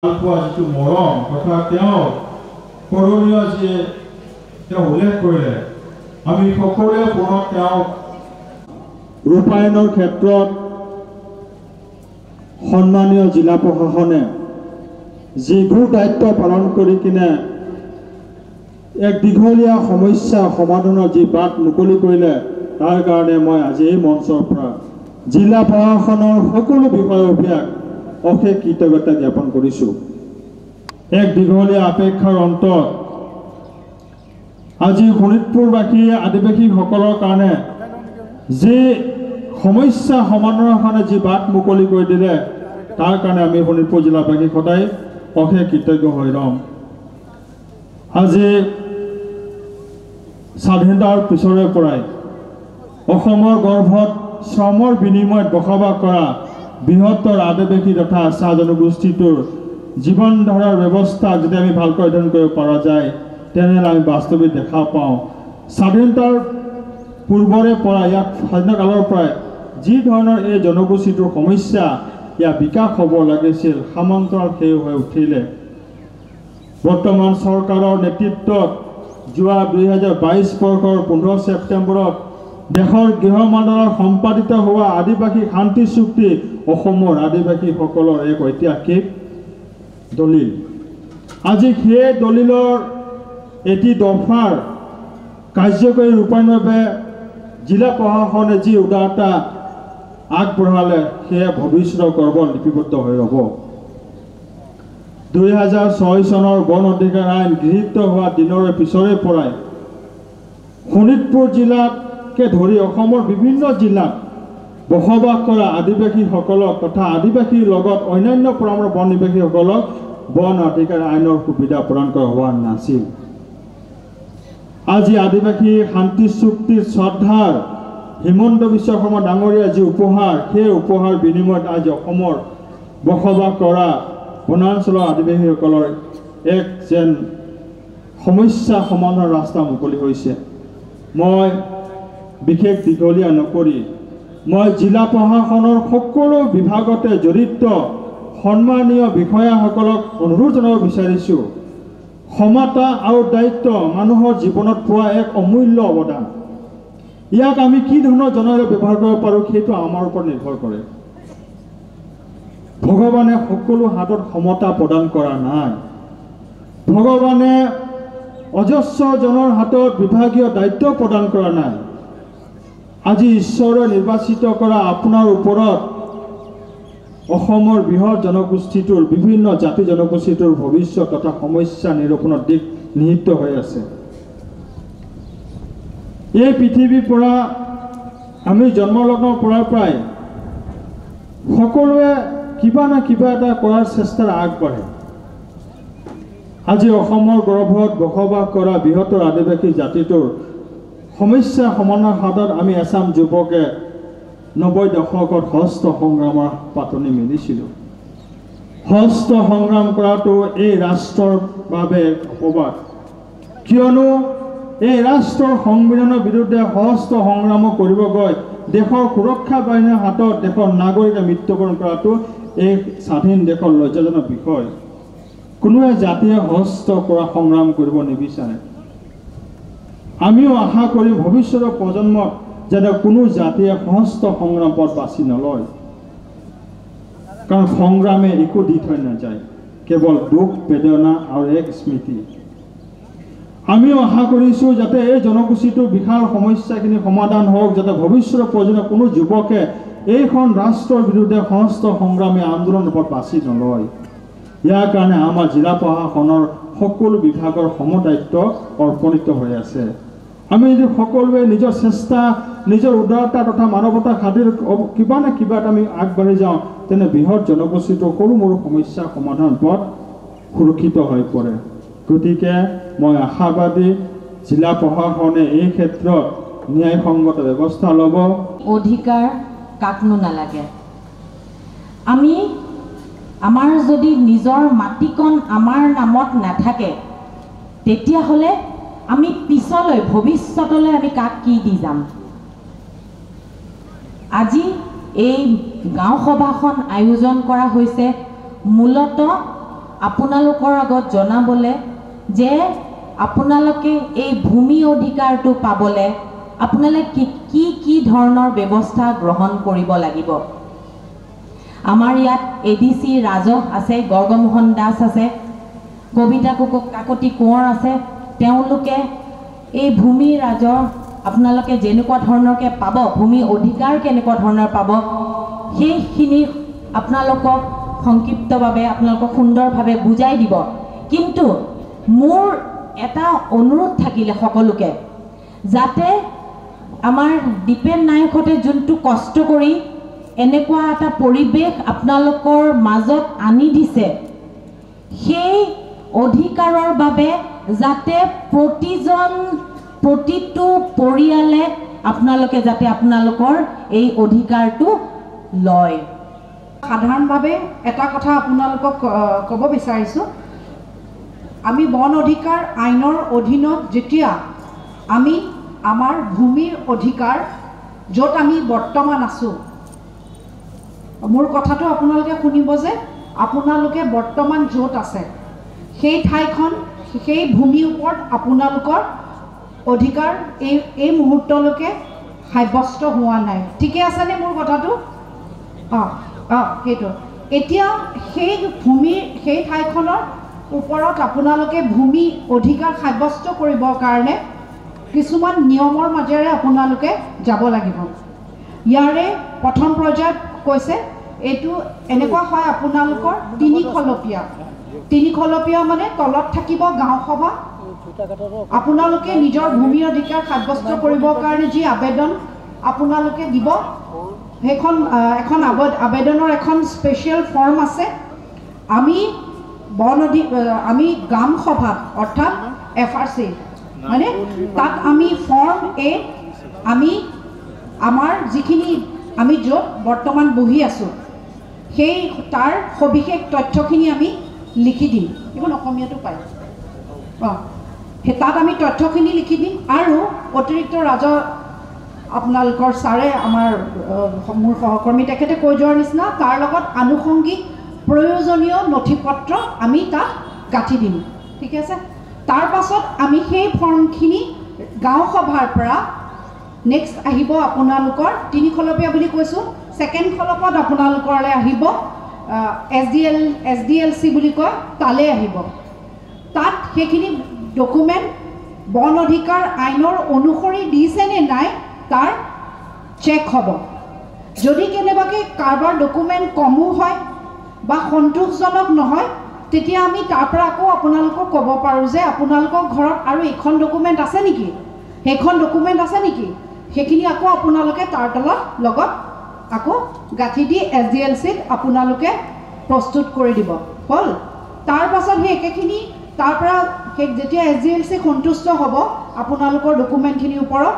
যিটো মৰম তথা তেওঁ কৰণীয় যি তেওঁ উল্লেখ কৰিলে আমি সকলোৱে পুনৰ তেওঁ ৰূপায়ণৰ ক্ষেত্ৰত সন্মানীয় জিলা প্ৰশাসনে যিবোৰ দায়িত্ব পালন কৰি কিনে এক দীঘলীয়া সমস্যা সমাধানৰ যি বাট মুকলি কৰিলে তাৰ কাৰণে মই আজি এই মঞ্চৰ পৰা জিলা প্ৰশাসনৰ সকলো বিষয়ববীয়াক অশেষ কৃতজ্ঞতা জ্ঞাপন কৰিছোঁ। এক দীঘলীয়া অপেক্ষাৰ অন্তত আজি শোণিতপুৰবাসী আদিবাসীসকলৰ কাৰণে যি সমস্যা সমাধানৰ কাৰণে যি বাট মুকলি কৰি দিলে তাৰ কাৰণে আমি শোণিতপুৰ জিলাবাসী সদায় অশেষ কৃতজ্ঞ হৈ ৰম। আজি স্বাধীনতাৰ পিছৰে পৰাই অসমৰ গৰ্ভত শ্ৰমৰ বিনিময়ত বসবাস কৰা বৃহত্তৰ আদিবাসী তথা চাহ জনগোষ্ঠীটোৰ জীৱন ধাৰাৰ ব্যৱস্থা যদি আমি ভালকৈ অধ্যয়ন কৰিব পৰা যায় তেনেহ'লে আমি বাস্তৱিক দেখা পাওঁ স্বাধীনতাৰ পূৰ্বৰে পৰা ইয়াক স্বাধীনতাকালৰ পৰাই যি ধৰণৰ এই জনগোষ্ঠীটোৰ সমস্যা ইয়াৰ বিকাশ হ'ব লাগিছিল সমান্তৰাল সেই হৈ উঠিলে। বৰ্তমান চৰকাৰৰ নেতৃত্বত যোৱা 2022 বৰ্ষৰ 15 ছেপ্টেম্বৰত দেশৰ গৃহ মন্ত্ৰালয়ত সম্পাদিত হোৱা আদিবাসী শান্তি চুক্তি অসমৰ আদিবাসীসকলৰ এক ঐতিহাসিক দলিল। আজি সেই দলিলৰ এটি দফাৰ কাৰ্যকৰী ৰূপায়ণৰ বাবে জিলা প্ৰশাসনে যি উদাৰতা আগবঢ়ালে সেয়া ভৱিষ্যতৰ গৰ্বত লিপিবদ্ধ হৈ ৰ'ব। 2006 চনৰ বন অধিকাৰ আইন গৃহীত হোৱা দিনৰে পিছৰে পৰাই শোণিতপুৰ জিলাকে ধৰি অসমৰ বিভিন্ন জিলাত বসবাস কৰা আদিবাসীসকলক তথা আদিবাসীৰ লগত অন্যান্য পৰামৰ্শ বন নিবাসীসকলক বন অধিকাৰ আইনৰ সুবিধা প্ৰদান কৰা হোৱা নাছিল। আজি আদিবাসী শান্তি চুক্তিৰ শ্ৰদ্ধাৰ হিমন্ত বিশ্ব শৰ্মা ডাঙৰীয়া যি উপহাৰ সেই উপহাৰ বিনিময়ত আজি অসমৰ বসবাস কৰা বনাঞ্চলৰ আদিবাসীসকলৰ এক যেন সমস্যা সমাধানৰ ৰাস্তা মুকলি হৈছে। মই বিশেষ দীঘলীয়া নকৰি মই জিলা প্ৰশাসনৰ সকলো বিভাগতে জড়িত সন্মানীয় বিষয়াসকলক অনুৰোধ জনাব বিচাৰিছোঁ সমতা আৰু দায়িত্ব মানুহৰ জীৱনত পোৱা এক অমূল্য অৱদান। ইয়াক আমি কি ধৰণৰ জনেৰে ব্যৱহাৰ কৰিব পাৰোঁ সেইটো আমাৰ ওপৰত নিৰ্ভৰ কৰে। ভগৱানে সকলো হাতত সমতা প্ৰদান কৰা নাই। ভগৱানে অজস্ৰজনৰ হাতত বিভাগীয় দায়িত্ব প্ৰদান কৰা নাই। আজি ঈশ্বৰে নিৰ্বাচিত কৰা আপোনাৰ ওপৰত অসমৰ বৃহৎ জনগোষ্ঠীটোৰ বিভিন্ন জাতি জনগোষ্ঠীটোৰ ভৱিষ্যত তথা সমস্যা নিৰূপণৰ দিশ নিহিত হৈ আছে। এই পৃথিৱীৰ পৰা আমি জন্মলগ্নৰ পৰা প্ৰায় সকলোৱে কিবা না কিবা এটা কৰাৰ চেষ্টাৰে আগবাঢ়ে। আজি অসমৰ গৰ্ভত বসবাস কৰা বৃহত্তৰ আদিবাসী জাতিটোৰ সমস্যা সমাধানৰ হাতত আমি এচাম যুৱকে 90 দশকত হস্ত সংগ্ৰামৰ পাতনি মেলিছিলোঁ। হস্ত সংগ্ৰাম কৰাটো এই ৰাষ্ট্ৰৰ বাবে অপবাদ, কিয়নো এই ৰাষ্ট্ৰৰ সংবিধানৰ বিৰুদ্ধে হস্ত সংগ্ৰাম কৰিব গৈ দেশৰ সুৰক্ষা বাহিনীৰ হাতত দেশৰ নাগৰিকে মৃত্যুবৰণ কৰাটো এক স্বাধীন দেশৰ লজ্জাজনক বিষয়। কোনোৱে জাতিয়ে হস্ত কৰা সংগ্ৰাম কৰিব নিবিচাৰে। আমিও আশা কৰি ভৱিষ্যতৰ প্ৰজন্মক যাতে কোনো জাতিয়ে হস্ত সংগ্ৰাম পথ বাছি নলয়, কাৰণ সংগ্ৰামে একো দি থৈ নাযায়, কেৱল দুখ বেদনা আৰু এক স্মৃতি। আমিও আশা কৰিছোঁ যাতে এই জনগোষ্ঠীটোৰ বিশাল সমস্যাখিনি সমাধান হওক, যাতে ভৱিষ্যতৰ প্ৰজন্মৰ কোনো যুৱকে এইখন ৰাষ্ট্ৰৰ বিৰুদ্ধে হস্ত সংগ্ৰামী আন্দোলনৰ পথ বাছি নলয়। ইয়াৰ কাৰণে আমাৰ জিলা প্ৰশাসনৰ সকলো বিভাগৰ সমদায়িত্ব অৰ্পণিত হৈ আছে। আমি যদি সকলোৱে নিজৰ চেষ্টা নিজৰ উদাৰতা তথা মানৱতা খাতিৰ কিবা না কিবা এটা আমি আগবাঢ়ি যাওঁ তেনে বৃহৎ জনগোষ্ঠীটোৰ সৰু সৰু সমস্যা সমাধান পথ সুৰক্ষিত হৈ পৰে। গতিকে মই আশাবাদী জিলা প্ৰশাসনে এই ক্ষেত্ৰত ন্যায়সংগত ব্যৱস্থা ল'ব। অধিকাৰ কাকনো নালাগে। আমি আমাৰ যদি নিজৰ মাটিকণ আমাৰ নামত নাথাকে তেতিয়াহ'লে আমি পিছলৈ ভৱিষ্যতলৈ আমি কাক কি দি যাম। আজি এই গাঁও সভাখন আয়োজন কৰা হৈছে মূলতঃ আপোনালোকৰ আগত জনাবলৈ যে আপোনালোকে এই ভূমি অধিকাৰটো পাবলৈ আপোনালোকে কি ধৰণৰ ব্যৱস্থা গ্ৰহণ কৰিব লাগিব। আমাৰ ইয়াত ADC ৰাজহ আছে, গৰ্গমোহন দাস আছে, কবিতা কাকতি কোঁৱৰ আছে। তেওঁলোকে এই ভূমি ৰাজহ আপোনালোকে যেনেকুৱা ধৰণৰকৈ পাব, ভূমি অধিকাৰ কেনেকুৱা ধৰণৰ পাব, সেইখিনি আপোনালোকক সংক্ষিপ্তভাৱে আপোনালোকক সুন্দৰভাৱে বুজাই দিব। কিন্তু মোৰ এটা অনুৰোধ থাকিলে সকলোকে, যাতে আমাৰ দীপেন নায়কহঁতে যোনটো কষ্ট কৰি এনেকুৱা এটা পৰিৱেশ আপোনালোকৰ মাজত আনি দিছে, সেই অধিকাৰৰ বাবে যাতে প্ৰতিটো পৰিয়ালে আপোনালোকে যাতে আপোনালোকৰ এই অধিকাৰটো লয়। সাধাৰণভাৱে এটা কথা আপোনালোকক ক'ব বিচাৰিছোঁ, আমি বন অধিকাৰ আইনৰ অধীনত যেতিয়া আমি আমাৰ ভূমিৰ অধিকাৰ য'ত আমি বৰ্তমান আছোঁ, মোৰ কথাটো আপোনালোকে শুনিব যে আপোনালোকে বৰ্তমান য'ত আছে সেই ঠাইখন, সেই ভূমিৰ ওপৰত আপোনালোকৰ অধিকাৰ এই মুহূৰ্তলৈকে সাব্যস্ত হোৱা নাই। ঠিকে আছেনে মোৰ কথাটো? সেইটো এতিয়া সেই ভূমিৰ সেই ঠাইখনৰ ওপৰত আপোনালোকে ভূমি অধিকাৰ সাব্যস্ত কৰিবৰ কাৰণে কিছুমান নিয়মৰ মাজেৰে আপোনালোকে যাব লাগিব। ইয়াৰে প্ৰথম পৰ্যায়ত কৈছে এইটো এনেকুৱা হয়, আপোনালোকৰ তিনিখলপীয়া মানে তলত থাকিব গাঁও সভা। আপোনালোকে নিজৰ ভূমি অধিকাৰ সাব্যস্ত কৰিবৰ কাৰণে যি আবেদন আপোনালোকে দিব, সেইখন এখন আবেদনৰ এখন স্পেচিয়েল ফৰ্ম আছে। আমি গ্ৰাম সভাত অৰ্থাৎ FRC মানে তাত আমি ফৰ্ম A আমি আমাৰ যিখিনি আমি য'ত বৰ্তমান বহি আছোঁ সেই তাৰ সবিশেষ তথ্যখিনি আমি লিখি দিম। এইখন অসমীয়াটো পায়। সেই তাত আমি তথ্যখিনি লিখি দিম আৰু অতিৰিক্ত ৰাজহ আপোনালোকৰ ছাৰে মোৰ সহকৰ্মী তেখেতে কৈ যোৱাৰ নিচিনা তাৰ লগত আনুষংগিক প্ৰয়োজনীয় নথিপত্ৰ আমি তাত গাঁঠি দিম। ঠিক আছে? তাৰ পাছত আমি সেই ফৰ্মখিনি গাঁও সভাৰ পৰা নেক্সট আহিব আপোনালোকৰ তিনিখলপীয়া বুলি কৈছোঁ, ছেকেণ্ড খলপত আপোনালোকলৈ আহিব SDLC বুলি কয়, তালৈ আহিব। তাত সেইখিনি ডকুমেণ্ট বন অধিকাৰ আইনৰ অনুসৰি দিছে নে নাই তাৰ চেক হ'ব। যদি কেনেবাকৈ কাৰোবাৰ ডকুমেণ্ট কমো হয় বা সন্তোষজনক নহয়, তেতিয়া আমি তাৰ পৰা আকৌ আপোনালোকক ক'ব পাৰোঁ যে আপোনালোকৰ ঘৰত আৰু এইখন ডকুমেণ্ট আছে নেকি, সেইখন ডকুমেণ্ট আছে নেকি, সেইখিনি আকৌ আপোনালোকে তাৰ লগত আকৌ গাঁঠি দি SDLCত আপোনালোকে প্ৰস্তুত কৰি দিব। হ'ল? তাৰ পাছত সেই একেখিনি তাৰ পৰা যেতিয়া SDLC সন্তুষ্ট হ'ব আপোনালোকৰ ডকুমেণ্টখিনিৰ ওপৰত,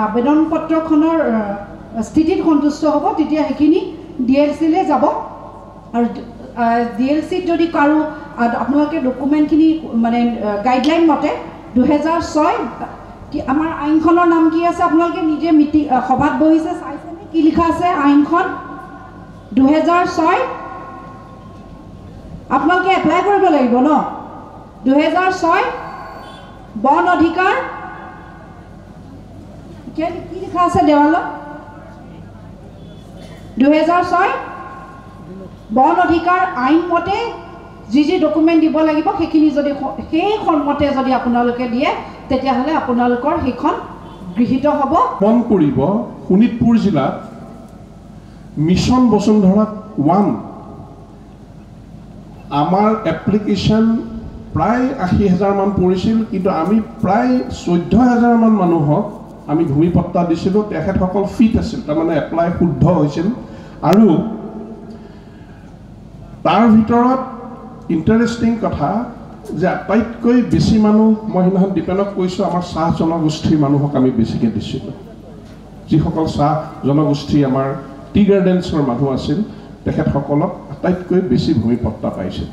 আবেদন পত্ৰখনৰ স্থিতিত সন্তুষ্ট হ'ব, তেতিয়া সেইখিনি DLCলৈ যাব। আৰু DLCত যদি কাৰো আপোনালোকে ডকুমেণ্টখিনি মানে গাইডলাইন মতে 2006 আমাৰ আইনখনৰ নাম কি আছে, আপোনালোকে নিজে সভাত বহিছে চাইছেনে কি লিখা আছে আইনখন? 2006 আপোনালোকে এপ্লাই কৰিব লাগিব ন? 2006 বন অধিকাৰ কি লিখা আছে দেৱালত? 2006 বন অধিকাৰ আইন মতে যি ডকুমেণ্ট দিব লাগিব সেইখিনি যদি সেই সন্মতে যদি আপোনালোকে দিয়ে তেতিয়াহ'লে আপোনালোকৰ সেইখন গৃহীত হ'ব। মন কৰিব শোণিতপুৰ জিলাত মিছন বসুন্ধৰা 1 আমাৰ এপ্লিকেশ্যন প্ৰায় 80,000 মান পৰিছিল, কিন্তু আমি প্ৰায় 14,000 মান মানুহক আমি ভূমি পট্টা দিছিলোঁ। তেখেতসকল ফিট আছিল, তাৰমানে এপ্লাই শুদ্ধ হৈছিল। আৰু তাৰ ভিতৰত ইণ্টাৰেষ্টিং কথা যে আটাইতকৈ বেছি মানুহ মই সেইদিনাখন দীপেনক কৈছোঁ, আমাৰ চাহ জনগোষ্ঠীৰ মানুহক আমি বেছিকৈ দিছিলোঁ। যিসকল চাহ জনগোষ্ঠী আমাৰ টি গাৰ্ডেন্সৰ মানুহ আছিল তেখেতসকলক আটাইতকৈ বেছি ভূমি পট্টা পাইছিল।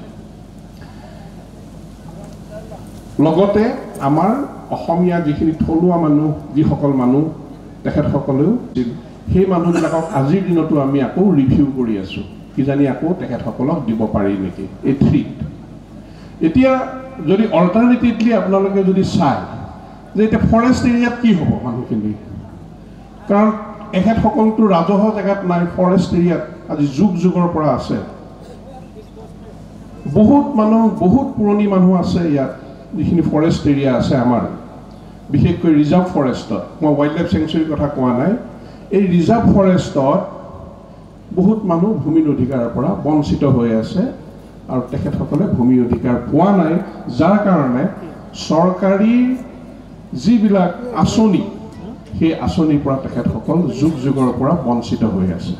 লগতে আমাৰ অসমীয়া যিখিনি থলুৱা মানুহ, যিসকল মানুহ তেখেতসকলেও সেই মানুহবিলাকক আজিৰ দিনতো আমি আকৌ ৰিভিউ কৰি আছোঁ, কিজানি আকৌ তেখেতসকলক দিব পাৰি নেকি এই 3 এতিয়া যদি অল্টাৰনেটিভলি আপোনালোকে যদি চায় যে এতিয়া ফৰেষ্ট এৰিয়াত কি হ'ব মানুহখিনি, কাৰণ এখেতসকলতো ৰাজহুৱা জেগাত নাই, ফৰেষ্ট এৰিয়াত আজি যুগ যুগৰ পৰা আছে। বহুত মানুহ, বহুত পুৰণি মানুহ আছে ইয়াত, যিখিনি ফৰেষ্ট এৰিয়া আছে আমাৰ, বিশেষকৈ ৰিজাৰ্ভ ফৰেষ্টত। মই ৱাইল্ড লাইফ চেংচুৰীৰ কথা কোৱা নাই। এই ৰিজাৰ্ভ ফৰেষ্টত বহুত মানুহ ভূমিৰ অধিকাৰৰ পৰা বঞ্চিত হৈ আছে আৰু তেখেতসকলে ভূমিৰ অধিকাৰ পোৱা নাই, যাৰ কাৰণে চৰকাৰী যিবিলাক আঁচনি, সেই আঁচনিৰ পৰা তেখেতসকল যুগ যুগৰ পৰা বঞ্চিত হৈ আছে।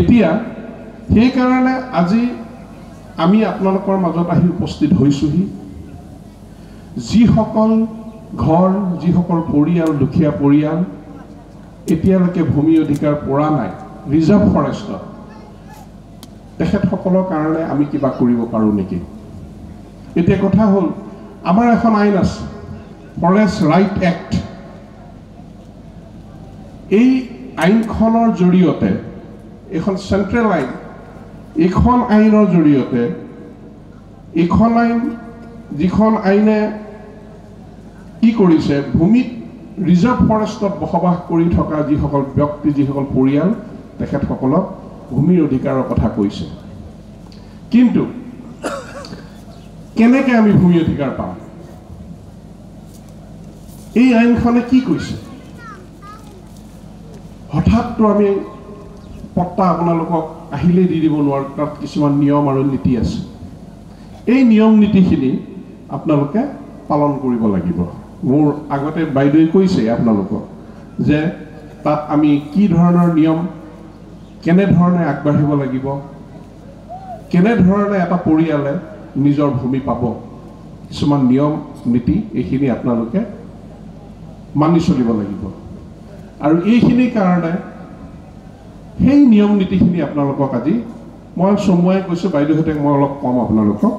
এতিয়া সেইকাৰণে আজি আমি আপোনালোকৰ মাজত আহি উপস্থিত হৈছোহি। যিসকল ঘৰ, যিসকল পৰিয়াল, দুখীয়া পৰিয়াল এতিয়ালৈকে ভূমি অধিকাৰ পোৱা নাই ৰিজাৰ্ভ ফৰেষ্টত, তেখেতসকলৰ কাৰণে আমি কিবা কৰিব পাৰোঁ নেকি? এতিয়া কথা হ'ল, আমাৰ এখন আইন আছে, ফৰেষ্ট ৰাইট এক্ট। এই আইনখনৰ জৰিয়তে, এইখন চেণ্ট্ৰেল আইন, এইখন আইনৰ জৰিয়তে, এইখন আইন, যিখন আইনে কি কৰিছে, ভূমিত ৰিজাৰ্ভ ফৰেষ্টত বসবাস কৰি থকা যিসকল ব্যক্তি, যিসকল পৰিয়াল, তেখেতসকলক ভূমিৰ অধিকাৰৰ কথা কৈছে। কিন্তু কেনেকৈ আমি ভূমি অধিকাৰ পাম? এই আইনখনে কি কৈছে? হঠাৎতো আমি পট্টা আপোনালোকক আহিলেই দি দিব নোৱাৰোঁ, তাত কিছুমান নিয়ম আৰু নীতি আছে। এই নিয়ম নীতিখিনি আপোনালোকে পালন কৰিব লাগিব। মোৰ আগতে বাইদেৱে কৈছে আপোনালোকক যে তাত আমি কি ধৰণৰ নিয়ম, কেনেধৰণে আগবাঢ়িব লাগিব, কেনেধৰণে এটা পৰিয়ালে নিজৰ ভূমি পাব, কিছুমান নিয়ম নীতি, এইখিনি আপোনালোকে মানি চলিব লাগিব। আৰু এইখিনিৰ কাৰণে সেই নিয়ম নীতিখিনি আপোনালোকক আজি মই চমুৱাই কৈছোঁ, বাইদেউহঁতে মই অলপ কম আপোনালোকক।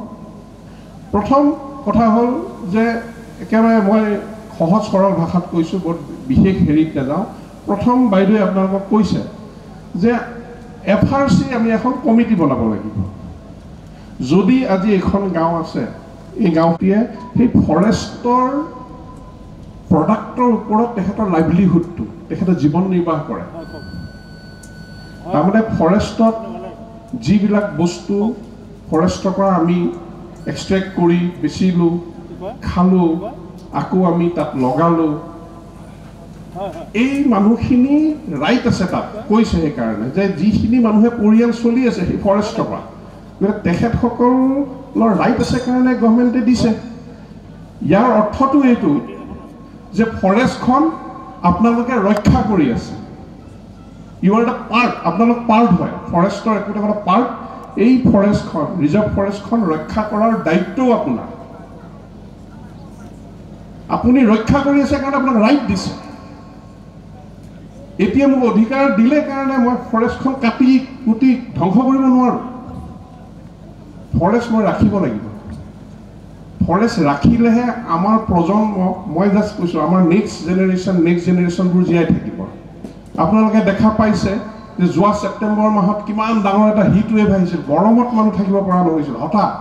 প্ৰথম কথা হ'ল যে একেবাৰে মই সহজ সৰল ভাষাত কৈছোঁ, বৰ বিশেষ হেৰিত নাযাওঁ। প্ৰথম বাইদেৱে আপোনালোকক কৈছে যে FRC আমি এখন কমিটি বনাব লাগিব। যদি আজি এখন গাঁও আছে, এই গাঁওটিয়ে সেই ফৰেষ্টৰ প্ৰডাক্টৰ ওপৰত তেখেতৰ লাইভলিহুডটো, তেখেতে জীৱন নিৰ্বাহ কৰে। তাৰমানে ফৰেষ্টত যিবিলাক বস্তু ফৰেষ্টৰ পৰা আমি এক্সট্ৰেক্ট কৰি বেচিলোঁ, খালোঁ, আকৌ আমি তাত লগালোঁ, এই মানুহখিনি ৰাইট আছে তাত, কৈছে সেইকাৰণে যে যিখিনি মানুহে পৰিয়াল চলি আছে সেই ফৰেষ্টৰ পৰা, তেখেতসকলৰ ৰাইট আছে কাৰণে গভৰ্ণমেণ্টে দিছে। ইয়াৰ অৰ্থটো এইটো যে ফৰেষ্টখন আপোনালোকে ৰক্ষা কৰি আছে। ইউ আৰ দ্য পাৰ্ট, আপোনালোক পাৰ্ট হয় ফৰেষ্টৰ, একোটা এটা পাৰ্ট। এই ফৰেষ্টখন, ৰিজাৰ্ভ ফৰেষ্টখন ৰক্ষা কৰাৰ দায়িত্বও আপোনাৰ। আপুনি ৰক্ষা কৰি আছে কাৰণে আপোনাক ৰাইট দিছে। এতিয়া মোক অধিকাৰ দিলে কাৰণে মই ফৰেষ্টখন কাটি কুটি ধ্বংস কৰিব নোৱাৰোঁ। ফৰেষ্ট মই ৰাখিব লাগিব। ফৰেষ্ট ৰাখিলেহে আমাৰ প্ৰজন্ম, মই জাষ্ট কৈছোঁ, আমাৰ নেক্সট জেনেৰেশ্যনবোৰ জীয়াই থাকিব। আপোনালোকে দেখা পাইছে যে যোৱা ছেপ্টেম্বৰ মাহত কিমান ডাঙৰ এটা হিট ৱেভ আহিছিল, গৰমত মানুহ থাকিব পৰা নহৈছিল, হঠাৎ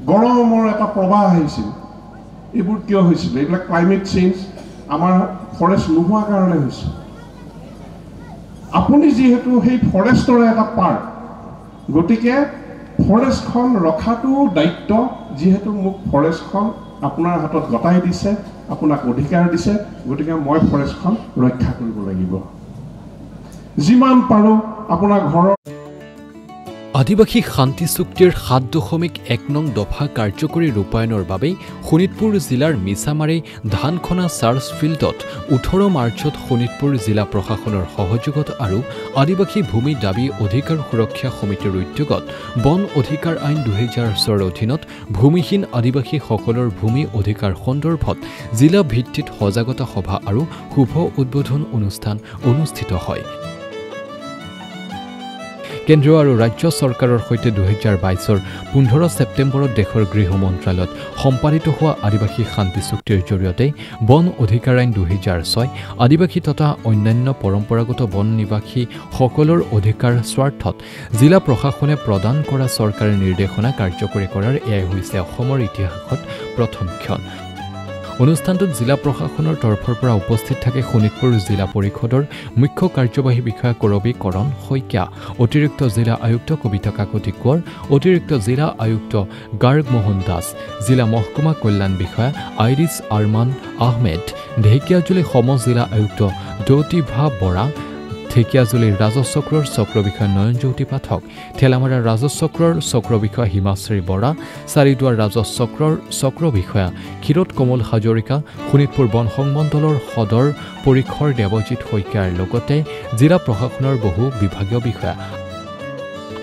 গৰমৰ এটা প্ৰবাহ আহিছিল। এইবোৰ কিয় হৈছিল? এইবিলাক ক্লাইমেট চেঞ্জ, আমাৰ ফৰেষ্ট নোহোৱাৰ কাৰণে হৈছে। আপুনি যিহেতু সেই ফৰেষ্টৰে এটা পাৰ্ট, গতিকে ফৰেষ্টখন ৰখাটো দায়িত্ব। যিহেতু মোক ফৰেষ্টখন আপোনাৰ হাতত গতাই দিছে, আপোনাক অধিকাৰ দিছে, গতিকে মই ফৰেষ্টখন ৰক্ষা কৰিব লাগিব। যিমান পাৰোঁ আপোনাৰ ঘৰৰ আদিবাসী শান্তি চুক্তিৰ ৭.১ নং দফা কাৰ্যকৰী ৰূপায়ণৰ বাবে শোণিতপুৰ জিলাৰ মিছামাৰী ধানখনা চাৰ্চ ফিল্ডত ১৮ মাৰ্চত শোণিতপুৰ জিলা প্ৰশাসনৰ সহযোগত আৰু আদিবাসী ভূমি দাবী অধিকাৰ সুৰক্ষা সমিতিৰ উদ্যোগত বন অধিকাৰ আইন ২০০৪ৰ অধীনত ভূমিহীন আদিবাসীসকলৰ ভূমি অধিকাৰ সন্দৰ্ভত জিলা ভিত্তিত সজাগতা সভা আৰু শুভ উদ্বোধন অনুষ্ঠান অনুষ্ঠিত হয়। কেন্দ্ৰীয় আৰু ৰাজ্য চৰকাৰৰ সৈতে 2022 15 ছেপ্টেম্বৰত দেশৰ গৃহ মন্ত্ৰালয়ত সম্পাদিত হোৱা আদিবাসী শান্তি চুক্তিৰ জৰিয়তে বন অধিকাৰ আইন 2006 আদিবাসী তথা অন্যান্য পৰম্পৰাগত বন নিবাসী সকলৰ অধিকাৰ স্বাৰ্থত জিলা প্ৰশাসনে প্ৰদান কৰা চৰকাৰী নিৰ্দেশনা কাৰ্যকৰী কৰাৰ এয়াই হৈছে অসমৰ ইতিহাসত প্ৰথম ক্ষণ। অনুষ্ঠানটোত জিলা প্ৰশাসনৰ তৰফৰ পৰা উপস্থিত থাকে শোণিতপুৰ জিলা পৰিষদৰ মুখ্য কাৰ্যবাহী বিষয়া কৰবী কৰণ শইকীয়া, অতিৰিক্ত জিলা আয়ুক্ত কবিতা কাকতি কোঁৱৰ, অতিৰিক্ত জিলা আয়ুক্ত গাৰ্গ মোহন দাস, জিলা মহকুমা কল্যাণ বিষয়া আইৰিছ আৰমান আহমেদ, ঢেকিয়াজুলি সম জিলা আয়ুক্ত জ্যোতিভা বৰা, ঢেকিয়াজুলিৰ ৰাজহ চক্ৰৰ চক্ৰ বিষয়া নয়নজ্যোতি পাঠক, ঠেলামাৰা ৰাজহ চক্ৰৰ চক্ৰ বিষয়া হিমাশ্ৰী বৰা, চাৰিদুৱাৰ ৰাজহ চক্ৰৰ চক্ৰ বিষয়া ক্ষীৰোদ কমল হাজৰিকা, শোণিতপুৰ বন সংমণ্ডলৰ সদৰ পৰিসৰ দেৱজিৎ শইকীয়াৰ লগতে জিলা প্ৰশাসনৰ বহু বিভাগীয় বিষয়া।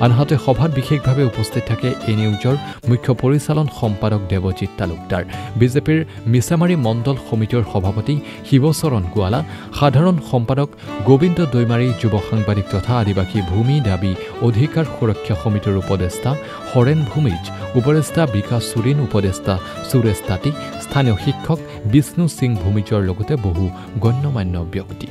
আনহাতে সভাত বিশেষভাৱে উপস্থিত থাকে এ নিউজৰ মুখ্য পৰিচালন সম্পাদক দেৱজিৎ তালুকদাৰ, বিজেপিৰ মিছামাৰী মণ্ডল সমিতিৰ সভাপতি শিৱচৰণ গোৱালা, সাধাৰণ সম্পাদক গোবিন্দ দৈমাৰী, যুৱ সাংবাদিক তথা আদিবাসী ভূমি দাবী অধিকাৰ সুৰক্ষা সমিতিৰ উপদেষ্টা হৰেণ ভূমিজ, উপদেষ্টা বিকাশ চুৰিন, উপদেষ্টা সুৰেশ তাঁতী, স্থানীয় শিক্ষক বিষ্ণু সিং ভূমিজৰ লগতে বহু গণ্যমান্য ব্যক্তি।